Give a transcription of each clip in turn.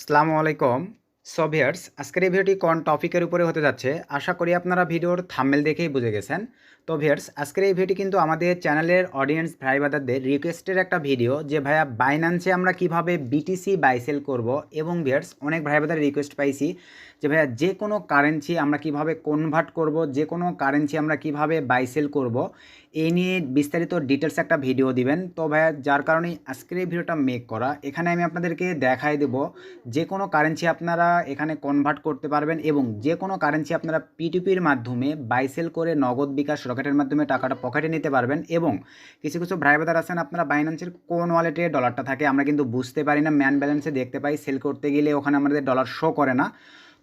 আসসালামু আলাইকুম। So viewers, আজকের এই ভিডিওটি কোন টপিকের উপরে হতে যাচ্ছে আশা করি আপনারা ভিডিওর থাম্বনেল দেখেই বুঝে গেছেন। তো ভিউয়ার্স, আজকের এই ভিডিওটি কিন্তু আমাদের চ্যানেলের অডিয়েন্স ভাই ব্রাদারদের রিকোয়েস্টের একটা ভিডিও, যে ভাইয়া বাইন্যান্সে আমরা কিভাবে বিটিসি বাই সেল করব। এবং ভিউয়ার্স, অনেক ভাই ব্রাদার রিকোয়েস্ট পাইছি যে ভাইয়া যে কোনো কারেন্সি আমরা কিভাবে কনভার্ট করব, যে কোনো কারেন্সি আমরা কিভাবে বাই সেল করব, এই নিয়ে বিস্তারিত ডিটেলস একটা ভিডিও দিবেন। তো ভাইয়া, যার কারণেই আজকের এই ভিডিওটা মেক করা। এখানে আমি আপনাদেরকে দেখাই দেব যে কোনো কারেন্সি আপনারা এখানে কনভার্ট করতে পারবেন এবং যে কোনো কারেন্সি আপনারা পিটুপির মাধ্যমে বাই সেল করে নগদ বিকাশ রকেটের মাধ্যমে টাকাটা পকেটে নিতে পারবেন। এবং কিছু কিছু ভাই ব্রাদার আছেন, আপনারা বাইন্যান্সের কোন ওয়ালেটে ডলারটা থাকে আমরা কিন্তু বুঝতে পারি না, ম্যান ব্যালেন্সে দেখতে পাই, সেল করতে গেলে ওখানে আমাদের ডলার শো করে না।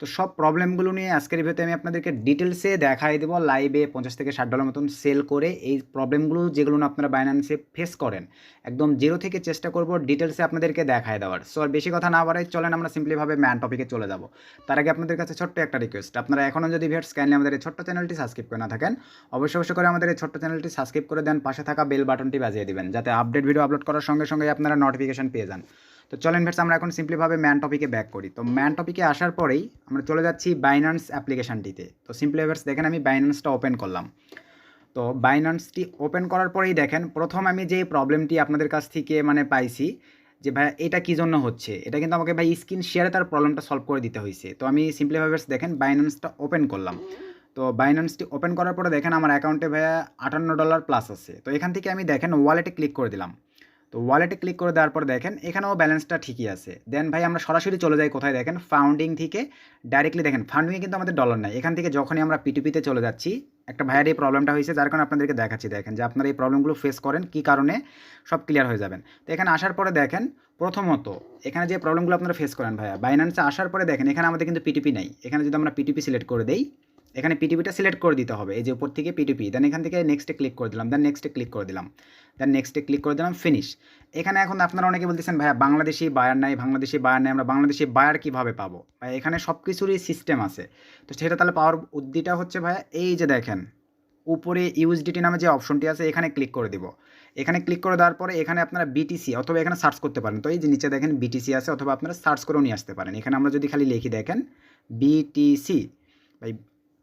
তো সব প্রবলেমগুলো নিয়ে আজকের ভিডিওতে আমি আপনাদেরকে ডিটেলসে দেখাই দেবো, লাইভে $50 থেকে $60 মতন সেল করে এই প্রবলেমগুলো যেগুলো আপনারা বাইন্যান্সে ফেস করেন একদম জিরো থেকে চেষ্টা করব ডিটেলসে আপনাদেরকে দেখায় দেওয়ার। সো আর বেশি কথা না বাড়াই, চলেন আমরা সিম্পলিভাবে ম্যান টপিকে চলে যাব। তার আগে আপনাদের কাছে ছোট্ট একটা রিকোয়েস্ট, আপনারা এখনও যদি ভিউয়ার্স কাইন্ডলি আমাদের এই ছোট্ট চ্যানেলটি সাবস্ক্রাইব করে না থাকেন, অবশ্যই করে আমাদের এই ছোট্ট চ্যানেলটি সাবস্ক্রাইব করে দেন, পাশে থাকা বেল বাটনটি বাজিয়ে দিবেন যাতে আপডেট ভিডিও আপলোড করার সঙ্গে সঙ্গে আপনারা নোটিফিকেশন পেয়ে যান। তো চলেন ভিউয়ার্স, আমরা এখন সিম্পলিভাবে ম্যান টপিকে ব্যাক করি। তো ম্যান টপিকে আসার পরেই আমরা চলে যাচ্ছি বাইন্যান্স অ্যাপ্লিকেশনটিতে। তো সিম্পলি ভিউয়ার্স দেখেন, আমি বাইন্যান্সটা ওপেন করলাম। তো বাইন্যান্সটি ওপেন করার পরেই দেখেন, প্রথম আমি যে প্রবলেমটি আপনাদের কাছ থেকে পাইছি যে ভাই এটা কী জন্য হচ্ছে, এটা কিন্তু আমাকে ভাই স্ক্রিন শেয়ারে তার প্রবলেমটা সলভ করে দিতে হয়েছে। তো আমি সিম্পলি ভিউয়ার্স দেখেন বাইন্যান্সটা ওপেন করলাম। তো বাইন্যান্সটি ওপেন করার পরে দেখেন আমার অ্যাকাউন্টে ভাইয়া $58 প্লাস আছে। তো এখান থেকে আমি দেখেন ওয়ালেটে ক্লিক করে দিলাম। তো ওয়ালেটে ক্লিক করে দেওয়ার পর দেখেন এখানেও ব্যালেন্সটা ঠিকই আছে। দেন ভাই আমরা সরাসরি চলে যাই কোথায়, দেখেন ফাউন্ডিং থেকে ডাইরেক্টলি দেখেন ফাউন্ডিংয়ে কিন্তু আমাদের ডলার নাই। এখান থেকে যখনই আমরা পিটুপিতে চলে যাচ্ছি, একটা ভাইয়ের এই প্রবলেমটা হয়েছে, যার কারণে আপনাদেরকে দেখাচ্ছি। দেখেন যে আপনারা এই প্রবলেমগুলো ফেস করেন কী কারণে, সব ক্লিয়ার হয়ে যাবেন। তো এখানে আসার পরে দেখেন প্রথমত এখানে যে প্রবলেমগুলো আপনারা ফেস করেন ভাইয়া বাইন্যান্সে আসার পরে দেখেন এখানে আমাদের কিন্তু পিটুপি নেই। এখানে যদি আমরা পিটুপি সিলেক্ট করে দেই, এখানে পিটিপিটা সিলেক্ট করে দিতে হবে, এই যে উপর থেকে পিটিপি, দেন এখান থেকে নেক্সটে ক্লিক করে দিলাম, দেন নেক্সটে ক্লিক করে দিলাম, দেন নেক্সটে ক্লিক করে দিলাম, ফিনিশ। এখানে এখন আপনারা অনেকে বলতেছেন ভাইয়া বাংলাদেশি বায়ার নাই, বাংলাদেশি বায়ার নাই, আমরা বাংলাদেশি বায়ার কীভাবে পাবো ভাই? এখানে সব কিছুরই সিস্টেম আছে। তো সেটা তাহলে পাওয়ার উদ্দিটা হচ্ছে ভাইয়া, এই যে দেখেন উপরে ইউএসডিটি নামে যে অপশনটি আছে এখানে ক্লিক করে দিব। এখানে ক্লিক করে দেওয়ার পরে এখানে আপনারা বিটিসি অথবা এখানে সার্চ করতে পারেন। তো এই যে নিচে দেখেন বিটিসি আছে, অথবা আপনারা সার্চ করেও নিয়ে আসতে পারেন। এখানে আমরা যদি খালি লিখি দেখেন বিটিসি, ভাই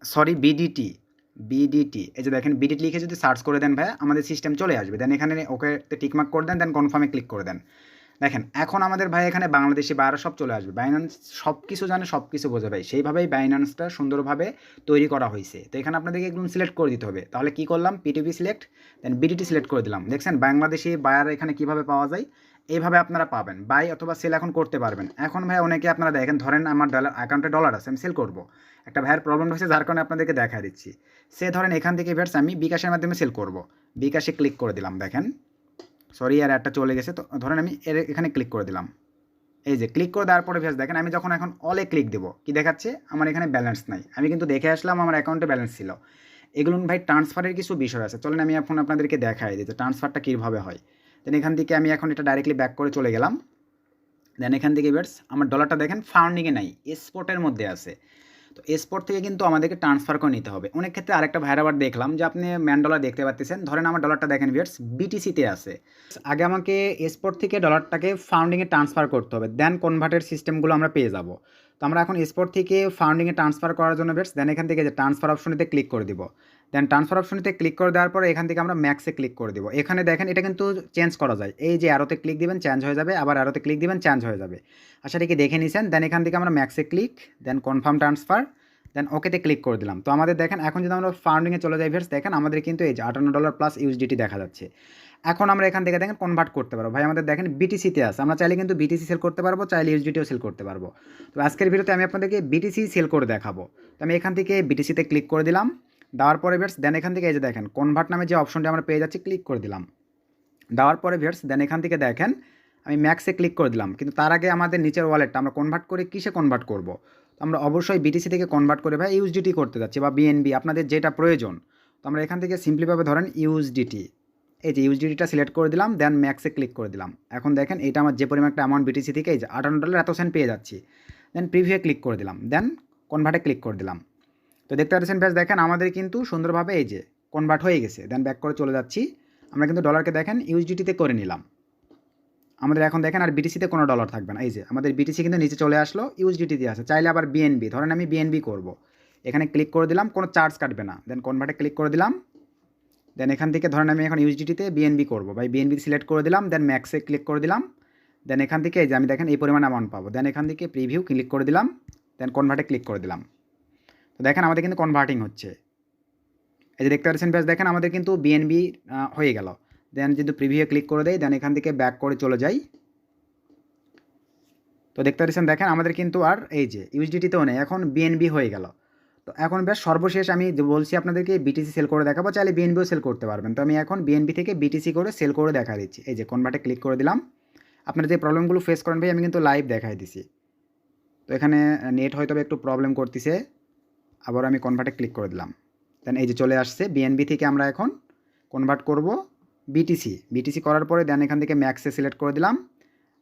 সরি বিডিটি, বিডিটি, এই যে দেখেন বিডিটি লিখে যদি সার্চ করে দেন ভাইয়া আমাদের সিস্টেম চলে আসবে। দেন এখানে ওকেতে টিকমার্ক করে দেন, দেন কনফার্মে ক্লিক করে দেন। দেখেন এখন আমাদের ভাই এখানে বাংলাদেশি বায়ার সব চলে আসবে। বাইন্যান্স সব কিছু জানে, সব কিছু বোঝে ভাই, সেইভাবেই বাইন্যান্সটা সুন্দরভাবে তৈরি করা হয়েছে। তো এখানে আপনাদেরকে একদম সিলেক্ট করে দিতে হবে। তাহলে কী করলাম, পিটিপি সিলেক্ট, দেন বিডিটি সিলেক্ট করে দিলাম। দেখছেন বাংলাদেশি বায়ার এখানে কীভাবে পাওয়া যায়, এইভাবে আপনারা পাবেন, বাই অথবা সেল এখন করতে পারবেন। এখন ভাই অনেকে আপনারা দেখেন, ধরেন আমার ডলার অ্যাকাউন্টে ডলার আছে, আমি সেল করবো, একটা ভাইয়ের প্রবলেম হয়েছে যার কারণে আপনাদেরকে দেখা দিচ্ছি। সে ধরেন এখান থেকে ভিউয়ার্স আমি বিকাশের মাধ্যমে সেল করব, বিকাশে ক্লিক করে দিলাম। দেখেন সরি আর একটা চলে গেছে। তো ধরেন আমি এখানে ক্লিক করে দিলাম। এই যে ক্লিক করে দেওয়ার পরে ভিউয়ার্স দেখেন আমি যখন এখন অলে ক্লিক দেবো, কি দেখাচ্ছে, আমার এখানে ব্যালেন্স নাই। আমি কিন্তু দেখে আসলাম আমার অ্যাকাউন্টে ব্যালেন্স ছিল। এগুলো ভাই ট্রান্সফারের কিছু বিষয় আছে, চলেন আমি এখন আপনাদেরকে দেখাই যে ট্রান্সফারটা কীভাবে হয়। দেন এখান থেকে আমি এখন এটা ডাইরেক্টলি ব্যাক করে চলে গেলাম। দেন এখান থেকে ভিউয়ার্স আমার ডলারটা দেখেন ফাউন্ডিংয়ে নাই, স্পটের মধ্যে আছে। তো স্পট থেকে কিন্তু আমাদেরকে ট্রান্সফার করে নিতে হবে। অনেক ক্ষেত্রে আরেকটা ভাইয়ের আবার দেখলাম যে আপনি ম্যান ডলার দেখতে পাচ্ছেন, ধরেন আমার ডলারটা দেখেন ভিউয়ার্স বিটিসিতে আছে। আগে আমাকে স্পট থেকে ডলারটাকে ফাউন্ডিংয়ে ট্রান্সফার করতে হবে, দেন কনভার্টের সিস্টেমগুলো আমরা পেয়ে যাব। তো আমরা এখন স্পট থেকে ফাউন্ডিংয়ে ট্রান্সফার করার জন্য ভিউয়ার্স দেন এখান থেকে যে ট্রান্সফার অপশনেতে ক্লিক করে দিব। দেন ট্রান্সফার অপশনেতে ক্লিক করে দেওয়ার পরে এখান থেকে আমরা ম্যাক্সে ক্লিক করে দিব। এখানে দেখেন এটা কিন্তু চেঞ্জ করা যায়, এই যে অ্যারোতে ক্লিক দিবেন চেঞ্জ হয়ে যাবে, আবার অ্যারোতে ক্লিক দিবেন চেঞ্জ হয়ে যাবে। আশা কি দেখে নিছেন। দেন এখান থেকে আমরা ম্যাক্সে ক্লিক, দেন কনফার্ম ট্রান্সফার, দেন ওকেতে ক্লিক করে দিলাম। তো আমাদের দেখেন এখন যদি আমরা ফাউন্ডিংয়ে চলে যাই ভিউয়ার্স দেখেন আমাদের কিন্তু এই যে $58 প্লাস ইউএসডিটি দেখা যাচ্ছে। এখন আমরা এখান থেকে দেখেন কনভার্ট করতে পারবো। ভাই আমাদের দেখেন বিটিসিতে আছে, আমরা চাইলে কিন্তু বিটিসি সেল করতে পারবো, চাইলে ইউএসডিটিও সেল করতে পারবো। তো আজকের ভিডিওতে আমি আপনাদেরকে বিটিসি সেল করে দেখাবো। তো আমি এখান থেকে বিটিসিতে ক্লিক করে দিলাম। দেওয়ার পরে ভিউয়ার্স দেন এখান থেকে এই যে দেখেন কনভার্ট নামে যে অপশনটি আমরা পেয়ে যাচ্ছি, ক্লিক করে দিলাম। দেওয়ার পরে ভিউয়ার্স দেন এখান থেকে দেখেন আমি ম্যাক্সে ক্লিক করে দিলাম। কিন্তু তার আগে আমাদের নিচের ওয়ালেটটা আমরা কনভার্ট করে কিসে কনভার্ট করব। তো আমরা অবশ্যই বিটিসি থেকে কনভার্ট করে ভাই ইউএসডিটি করতে যাচ্ছি, বা বিএনবি আপনাদের যেটা প্রয়োজন। তো আমরা এখান থেকে সিম্পলিভাবে ধরেন ইউএসডিটি, এই যে ইউএসডিটিটা সিলেক্ট করে দিলাম, দেন ম্যাক্সে ক্লিক করে দিলাম। এখন দেখেন এটা আমার যে পরিমাণ একটা অ্যামাউন্ট বিটিসি থেকে এই যে $58 এত সেন্ট পেয়ে যাচ্ছি। দেন প্রিভিউ ক্লিক করে দিলাম, দেন কনভার্টে ক্লিক করে দিলাম। তো দেখতে পাচ্ছেন ব্যাস দেখেন আমাদের কিন্তু সুন্দরভাবে এই যে কনভার্ট হয়ে গেছে। দেন ব্যাক করে চলে যাচ্ছি, আমরা কিন্তু ডলারকে দেখেন ইউএসডিটিতে করে নিলাম। আমাদের এখন দেখেন আর বিটিসিতে কোনো ডলার থাকবে না। এই যে আমাদের বিটিসি কিন্তু নিচে চলে আসলো, ইউএসডিটি দিয়ে আছে। চাইলে আবার বিএনবি, ধরেন আমি বিএনবি করব, এখানে ক্লিক করে দিলাম, কোনো চার্জ কাটবে না। দেন কনভার্টে ক্লিক করে দিলাম। দেন এখান থেকে ধরেন আমি এখন ইউএসডিটিতে বিএনবি করবো, ভাই বিএনবি সিলেক্ট করে দিলাম। দেন ম্যাক্সে ক্লিক করে দিলাম। দেন এখান থেকে এই যে আমি দেখেন এই পরিমাণ অ্যামাউন্ট পাবো। দেন এখান থেকে প্রিভিউ ক্লিক করে দিলাম। দেন কনভার্টে ক্লিক করে দিলাম। তো দেখেন আমাদের কিন্তু কনভার্টিং হচ্ছে। এই যে দেখতে পাচ্ছেন, ব্যাস দেখেন আমাদের কিন্তু বিএনবি হয়ে গেল। দেন যদি প্রিভিউ ক্লিক করে দেয়, দেন এখান থেকে ব্যাক করে চলে যাই। তো দেখতে পাচ্ছেন, দেখেন আমাদের কিন্তু আর এই যে ইউএসডিটিতেও নেই, এখন বিএনবি হয়ে গেল। তো এখন বেশ সর্বশেষ আমি বলছি আপনাদেরকে বিটিসি সেল করে দেখাবো, চাইলে বিএনবিও সেল করতে পারবেন। তো আমি এখন বিএনবি থেকে বিটিসি করে সেল করে দেখা দিচ্ছি। এই যে কনভার্টে ক্লিক করে দিলাম। আপনারা যে প্রবলেমগুলো ফেস করেন ভাই, আমি কিন্তু লাইভ দেখাই দিছি। তো এখানে নেট হয়তো একটু প্রবলেম করতেছে। আবার আমি কনভার্টে ক্লিক করে দিলাম। দেন এই যে চলে আসছে, বিএনবি থেকে আমরা এখন কনভার্ট করব বিটিসি করার পরে দেন এখান থেকে ম্যাক্সে সিলেক্ট করে দিলাম।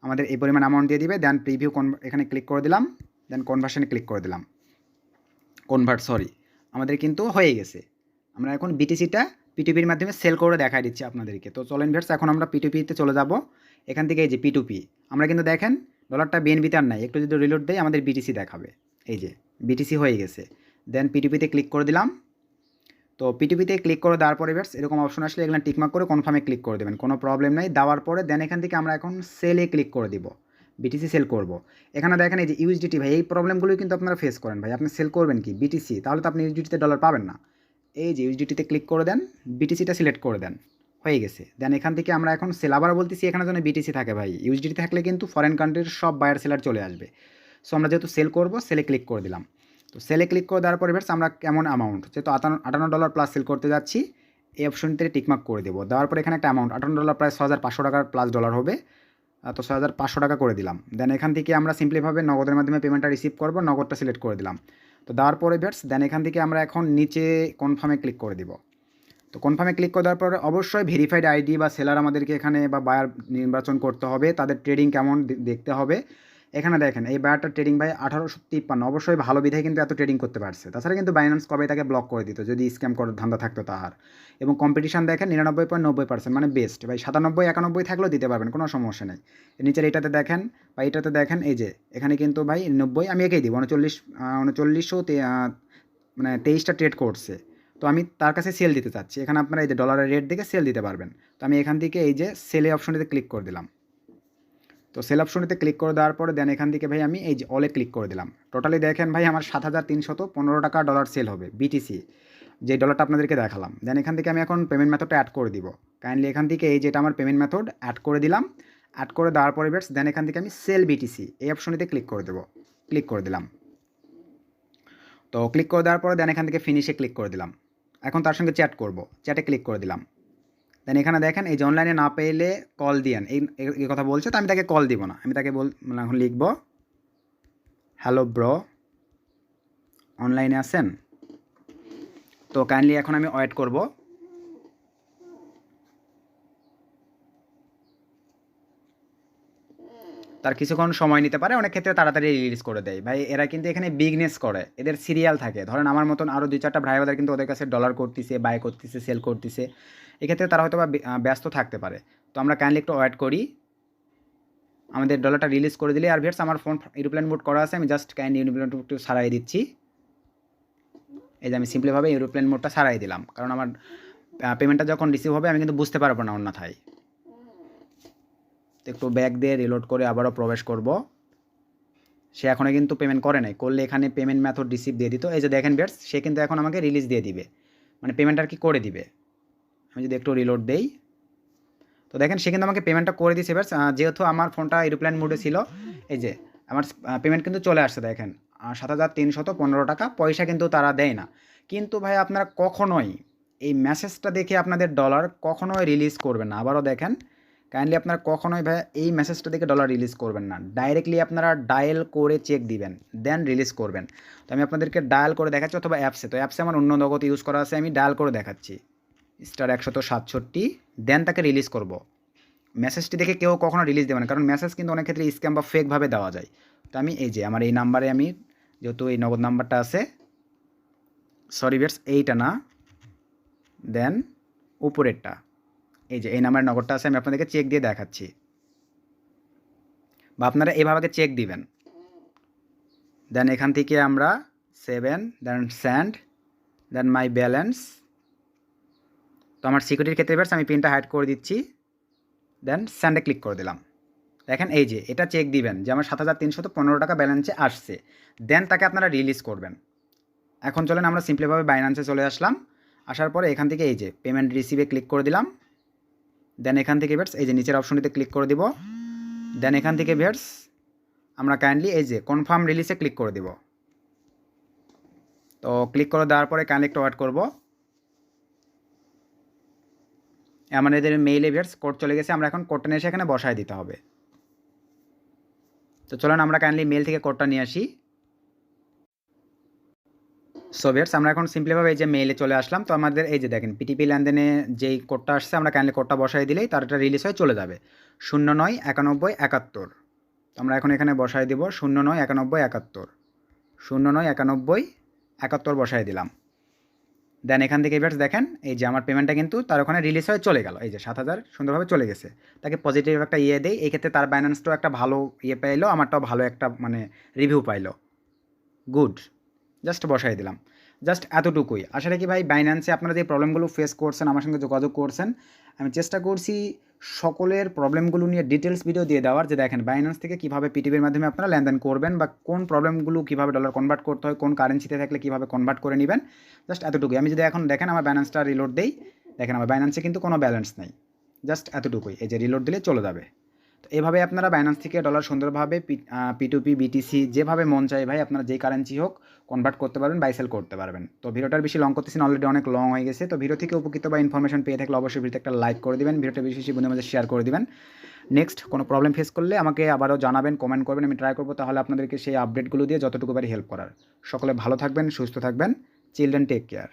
আমাদের এই পরিমাণ অ্যামাউন্ট দিয়ে দিবে। দেন প্রিভিউ এখানে ক্লিক করে দিলাম। দেন কনভার্সনে ক্লিক করে দিলাম। আমাদের কিন্তু হয়ে গেছে। আমরা এখন বিটিসিটা পিটুপির মাধ্যমে সেল করে দেখাই দিচ্ছি আপনাদেরকে। তো চলেন ভিউয়ার্স, এখন আমরা পিটুপিতে চলে যাব। এখান থেকে এই যে পিটুপি, আমরা কিন্তু দেখেন ডলারটা বিএনবিতে আর নাই, একটু যদি রিলোড দেয় আমাদের বিটিসি দেখাবে। এই যে বিটিসি হয়ে গেছে। দেন পিটুপিতে ক্লিক করে দিলাম। তো পিটুপিতে ক্লিক করে দেওয়ার পরে ভিউয়ার্স এরকম অপশন আসলে এগুলো টিকমার্ক করে কনফার্মে ক্লিক করে দেবেন, কোনো প্রবলেম নাই। দেওয়ার পরে দেন এখান থেকে আমরা এখন সেলে ক্লিক করে দিব, বিটিসি সেল করব। এখানে দেখেন এই যে ইউএসডিটি, ভাই এই প্রবলেমগুলোই কিন্তু আপনারা ফেস করেন। ভাই আপনি সেল করবেন কি বিটিসি, তাহলে তো আপনি ইউএসডিটিতে ডলার পাবেন না। এই যে ইউএসডিটিতে ক্লিক করে দেন, বিটিসিটা সিলেক্ট করে দেন, হয়ে গেছে। দেন এখান থেকে আমরা এখন সেল, আবার বলতেছি এখানে যেন বিটিসি থাকে ভাই, ইউএসডিটি থাকলে কিন্তু ফরেন কান্ট্রির সব বায়ার সেলার চলে আসবে। সো আমরা যেহেতু সেল করব, সেলে ক্লিক করে দিলাম। তো সেলে ক্লিক করে দেওয়ার পরে ভিউয়ার্স আমরা কেমন অ্যামাউন্ট, যেহেতু $58 প্লাস সেল করতে যাচ্ছি, এই অপশনটিতে টিকমার্ক করে দেবো। দেওয়ার পরে এখানে একটা অ্যামাউন্ট $58 প্রায় $6,500 প্লাস ডলার হবে। তো $6,500 করে দিলাম। দেন এখান থেকে আমরা সিম্পলিভাবে নগদের মাধ্যমে পেমেন্টটা রিসিভ করব, নগদটা সিলেক্ট করে দিলাম। তো দেওয়ার পরে ভিউয়ার্স দেন এখান থেকে আমরা এখন নিচে কনফার্মে ক্লিক করে দিব। তো কনফার্মে ক্লিক করে দেওয়ার পরে অবশ্যই ভেরিফাইড আইডি বা সেলার আমাদেরকে এখানে বা বায়ার নির্বাচন করতে হবে, তাদের ট্রেডিং কেমন দেখতে হবে। এখানে দেখেন এই বায়ারটার ট্রেডিং ভাই 1853, অবশ্যই ভালো বিধায় কিন্তু এত ট্রেডিং করতে পারছে। তাছাড়া কিন্তু বাইন্যান্স কবে তাকে ব্লক করে দিত যদি স্ক্যাম করার ধান্দা থাকতো তাহার। এবং কম্পিটিশন দেখেন 99.90%, মানে বেস্ট ভাই। 97-91 থাকলেও দিতে পারবেন, কোনো সমস্যা নেই। নিচের এটাতে দেখেন বা এটাতে দেখেন, এই যে এখানে কিন্তু ভাই 90, আমি একেই দিব 3900 মানে 23টা ট্রেড করছে। তো আমি তার কাছে সেল দিতে চাচ্ছি, এখানে আপনারা এই যে ডলারের রেট দেখে সেল দিতে পারবেন। তো আমি এখান থেকে এই যে সেলে অপশনটিতে ক্লিক করে দিলাম। তো সেল অপশনটিতে ক্লিক করে দেওয়ার পরে দেন এখান থেকে ভাই আমি এই যে অলে ক্লিক করে দিলাম। টোটালি দেখেন ভাই আমার $7,315 ডলার সেল হবে বিটিসি, যে ডলারটা আপনাদেরকে দেখালাম। দেন এখান থেকে আমি এখন পেমেন্ট মেথডটা অ্যাড করে দিব। কাইন্ডলি এখান থেকে এই যেটা আমার পেমেন্ট মেথড অ্যাড করে দিলাম। অ্যাড করে দেওয়ার পরে বেশ দেন এখান থেকে আমি সেল বিটিসি এই অপশনটিতে ক্লিক করে দেবো। ক্লিক করে দিলাম। তো ক্লিক করে দেওয়ার পরে দেন এখান থেকে ফিনিশে ক্লিক করে দিলাম। এখন তার সঙ্গে চ্যাট করব, চ্যাটে ক্লিক করে দিলাম। দেন এখানে দেখেন এই যে অনলাইনে না পেলে কল দিয়েন, এই কথা বলছে। তো আমি তাকে কল দিব না, আমি তাকে মানে এখন লিখব, হ্যালো ব্রো, অনলাইনে আছেন? তো কাইন্ডলি এখন আমি ওয়েট করব। তার কিছুক্ষণ সময় নিতে পারে, অনেক ক্ষেত্রে তাড়াতাড়ি রিলিজ করে দেয় ভাই। এরা কিন্তু এখানে বিজনেস করে, এদের সিরিয়াল থাকে। ধরেন আমার মতন আরও 2-4টা ভাই বাজার কিন্তু ওদের কাছে ডলার করতেছে, বাই করতেছে, সেল করতেছে। এক্ষেত্রে তারা হয়তো বা ব্যস্ত থাকতে পারে। তো আমরা কাইন্ডলি একটু ওয়েট করি, আমাদের ডলারটা রিলিজ করে দিলে। আর ভিউয়ার্স আমার ফোন এরোপ্লেন মোড করা আছে, আমি জাস্ট কাইন্ডলি এরোপ্লেন মোড একটু সারাই দিচ্ছি। এই যে আমি সিম্পলিভাবে এরোপ্লেন মোডটা সারাই দিলাম, কারণ আমার পেমেন্টটা যখন রিসিভ হবে আমি কিন্তু বুঝতে পারবো না অন্যথায়। তো একটু ব্যাক দিয়ে রিলোড করে আবারও প্রবেশ করব। সে এখনও কিন্তু পেমেন্ট করে নাই, করলে এখানে পেমেন্ট মেথড রিসিভ দিয়ে দিত। এই যে দেখেন ভিউয়ার্স, সে কিন্তু এখন আমাকে রিলিজ দিয়ে দিবে, মানে পেমেন্ট আর কি করে দিবে। আমি যদি একটু রিলোড দেই, তো দেখেন সে কিন্তু আমাকে পেমেন্টটা করে দিয়েছে। ভিউয়ার্স যেহেতু আমার ফোনটা এরোপ্লেন মোডে ছিল, এই যে আমার পেমেন্ট কিন্তু চলে আসছে। দেখেন $7,315 পয়সা কিন্তু তারা দেয় না। কিন্তু ভাই আপনারা কখনোই এই মেসেজটা দেখে আপনাদের ডলার কখনোই রিলিজ করবেন না। আবারও দেখেন, কাইন্ডলি আপনারা কখনোই ভাই এই মেসেজটা দেখে ডলার রিলিজ করবেন না। ডাইরেক্টলি আপনারা ডায়াল করে চেক দিবেন, দেন রিলিজ করবেন। তো আমি আপনাদেরকে ডায়াল করে দেখাচ্ছি, অথবা অ্যাপসে। তো অ্যাপসে আমার অন্য নগদ ইউজ করা আছে, আমি ডায়াল করে দেখাচ্ছি *167, দেন তাকে রিলিজ করব। মেসেজটি দেখে কেউ কখনো রিলিজ দেবে না, কারণ মেসেজ কিন্তু অনেক ক্ষেত্রে স্ক্যাম বা ফেকভাবে দেওয়া যায়। তো আমি এই যে আমার এই নাম্বারে, আমি যেহেতু এই নগদ নাম্বারটা আছে, সরি ভিউয়ার্স এইটা না, দেন উপরেরটা, এই যে এই নাম্বারের নগদটা আছে, আমি আপনাদেরকে চেক দিয়ে দেখাচ্ছি। বা আপনারা এভাবে চেক দিবেন। দেন এখান থেকে আমরা 7 দেন সেন্ড দেন মাই ব্যালেন্স। তো আমার সিকিউরিটির ক্ষেত্রে এবার আমি পিনটা হাইড করে দিচ্ছি, দেন সেন্ডে ক্লিক করে দিলাম। দেখেন এই যে এটা চেক দিবেন যে আমার 7,315 টাকা ব্যালেন্সে আসছে, দেন তাকে আপনারা রিলিজ করবেন। এখন চলেন আমরা সিম্পলিভাবে বাইন্যান্সে চলে আসলাম। আসার পরে এখান থেকে এই যে পেমেন্ট রিসিভে ক্লিক করে দিলাম। দেন এখান থেকে ভিউয়ার্স এই যে নিচের অপশনটিতে ক্লিক করে দিব। দেন এখান থেকে ভিউয়ার্স আমরা কাইন্ডলি এই যে কনফার্ম রিলিজে ক্লিক করে দিব। তো ক্লিক করে দেওয়ার পরে কাইন্ডলি একটু ওয়েট করব। আমাদের মেইলে ভিউয়ার্স কোড চলে গেছে, আমরা এখন কোডটা নিয়ে এসে এখানে বসায় দিতে হবে। তো চলুন আমরা কাইন্ডলি মেল থেকে কোডটা নিয়ে আসি। সো ভিউয়ার্স আমরা এখন সিম্পলিভাবে এই যে মেইলে চলে আসলাম। তো আমাদের এই যে দেখেন পিটিপি লেনদেনে যেই কোডটা আসছে আমরা কাইন্ডলি কোডটা বসাই দিলেই তার একটা রিলিজ হয়ে চলে যাবে 099171। তো আমরা এখন এখানে বসাই দিব 099171, 099171 বসাই দিলাম। দেন এখান থেকে ভিউয়ার্স দেখেন এই যে আমার পেমেন্টটা কিন্তু তার ওখানে রিলিজ হয়ে চলে গেল, এই যে 7,000 সুন্দরভাবে চলে গেছে। তাকে পজিটিভ একটা দেই, এই ক্ষেত্রে তার বাইন্যান্সটাও একটা ভালো পাইলো, আমারটাও ভালো একটা মানে রিভিউ পাইলো। গুড, জাস্ট বসাই দিলাম। জাস্ট এতটুকুই। আশা রাখি ভাই বাইন্যান্সে আপনারা যে প্রবলেমগুলো ফেস করছেন, আমার সঙ্গে যোগাযোগ করছেন, আমি চেষ্টা করছি সকলের প্রবলেমগুলো নিয়ে ডিটেলস ভিডিও দিয়ে দেওয়ার, যে দেখেন বাইন্যান্স থেকে কীভাবে পিটিপির মাধ্যমে আপনারা লেনদেন করবেন বা কোন প্রবলেমগুলো কীভাবে ডলার কনভার্ট করতে হয়, কোন কারেন্সিতে থাকলে কীভাবে কনভার্ট করে নেবেন। জাস্ট এতটুকুই। আমি যদি এখন দেখেন আমার বাইন্যান্সটা রিলোড দেই, দেখেন আমার বাইন্যান্সে কিন্তু কোনো ব্যালেন্স নেই, জাস্ট এতটুকুই। এই যে রিলোড দিলে চলে যাবে। তো এভাবে আপনারা বাইন্যান্স থেকে ডলার সুন্দরভাবে p2p BTC যেভাবে মন চায় ভাই আপনারা যেই কারেন্সি হোক কনভার্ট করতে পারবেন, বাই সেল করতে পারবেন। তো ভিডিওটার বেশি লং করতেছেন, অলরেডি অনেক লং হয়ে গেছে। তো ভিডিও থেকে উপকৃত বা ইনফরমেশন পেয়ে থাকলে অবশ্যই ভিডিওতে একটা লাইক করে দিবেন, ভিডিওটা বেশি বেশি বন্ধুদের মাঝে শেয়ার করে দিবেন। নেক্সট কোনো প্রবলেম ফেস করলে আমাকে আবারও জানাবেন, কমেন্ট করবেন, আমি ট্রাই করবো তাহলে আপনাদেরকে সেই আপডেটগুলো দিয়ে যতটুকু পারি হেল্প করার। সকলে ভালো থাকবেন, সুস্থ থাকবেন। Children take care.